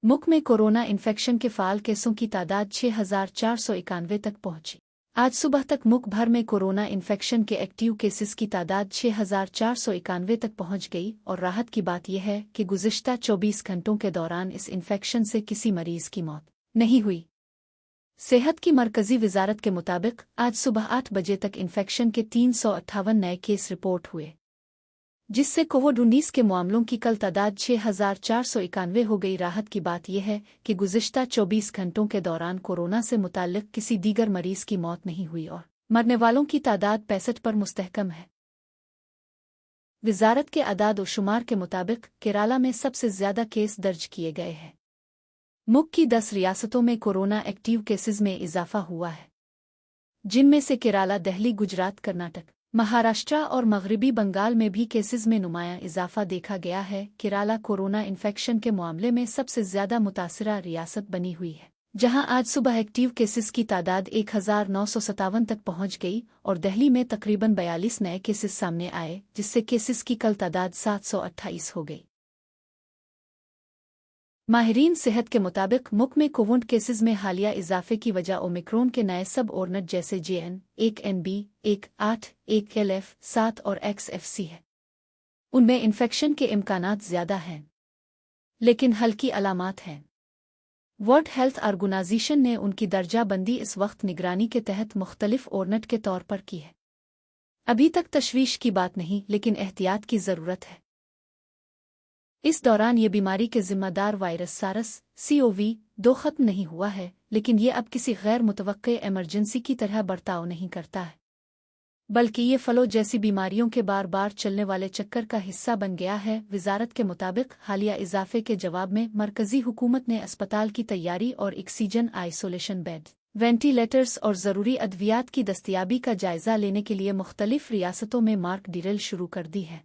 मुल्क में corona infection के फ़ाल केसों की तादाद 6,491 तक पहुंची। आज सुबह तक मुल्क भर में कोरोना इन्फेक्शन के एक्टिव केसेस की तादाद 6,491 तक पहुंच गई और राहत की बात यह है कि गुज़िश्ता 24 घंटों के दौरान इस इन्फेक्शन से किसी मरीज़ की मौत नहीं हुई। सेहत की मरकज़ी वजारत के मुताबिक आज सुबह 8 बजे तक इन्फेक्शन के 358 नए केस रिपोर्ट हुए, जिससे कोविड-19 के मामलों की कल तादाद 6,491 हो गई। राहत की बात यह है कि गुज़िश्ता 24 घंटों के दौरान कोरोना से मुताल्लिक किसी दीगर मरीज़ की मौत नहीं हुई और मरने वालों की तादाद 65 पर मुस्तहकम है। वजारत के अदाद व शुमार के मुताबिक केराला में सबसे ज़्यादा केस दर्ज किए गए हैं। मुल्क की 10 रियासतों में कोरोना एक्टिव केसेस में इजाफा हुआ है, जिनमें से केराला, दिल्ली, गुजरात, कर्नाटक, महाराष्ट्र और मगरबी बंगाल में भी केसेस में नुमायां इजाफा देखा गया है। केराला कोरोना इन्फेक्शन के मामले में सबसे ज़्यादा मुतासरा रियासत बनी हुई है, जहां आज सुबह एक्टिव केसेस की तादाद 1,957 तक पहुंच गई और दिल्ली में तकरीबन 42 नए केसेस सामने आए, जिससे केसेस की कल तादाद 728 हो गई। माहिरीन सेहत के मुताबिक मुल्क में कोविड केसेस में हालिया इजाफे की वजह ओमिक्रॉन के नए सब ओरनट जैसे JN.1, NB.1, 8, 1LF7 और XFC है। उनमें इन्फेक्शन के इम्कानात ज़्यादा हैं, लेकिन हल्की अलामात हैं। वर्ल्ड हेल्थ ऑर्गेनाइजेशन ने उनकी दर्जा बंदी इस वक्त निगरानी के तहत मुख्तलिफ ओरनट के तौर पर की है। अभी तक तशवीश की बात नहीं, लेकिन एहतियात की ज़रूरत है। इस दौरान ये बीमारी के ज़िम्मेदार वायरस SARS-CoV-2 ख़त्म नहीं हुआ है, लेकिन ये अब किसी गैर मुतवक्के इमरजेंसी की तरह बर्ताव नहीं करता है, बल्कि ये फ्लू जैसी बीमारियों के बार बार चलने वाले चक्कर का हिस्सा बन गया है। वजारत के मुताबिक हालिया इजाफे के जवाब में मरकज़ी हुकूमत ने अस्पताल की तैयारी और ऑक्सीजन आइसोलेशन बेड, वेंटिलेटर्स और ज़रूरी अद्वियात की दस्तयाबी का जायज़ा लेने के लिए मुख्तलिफ रियासतों में मॉक ड्रिल शुरू कर दी है।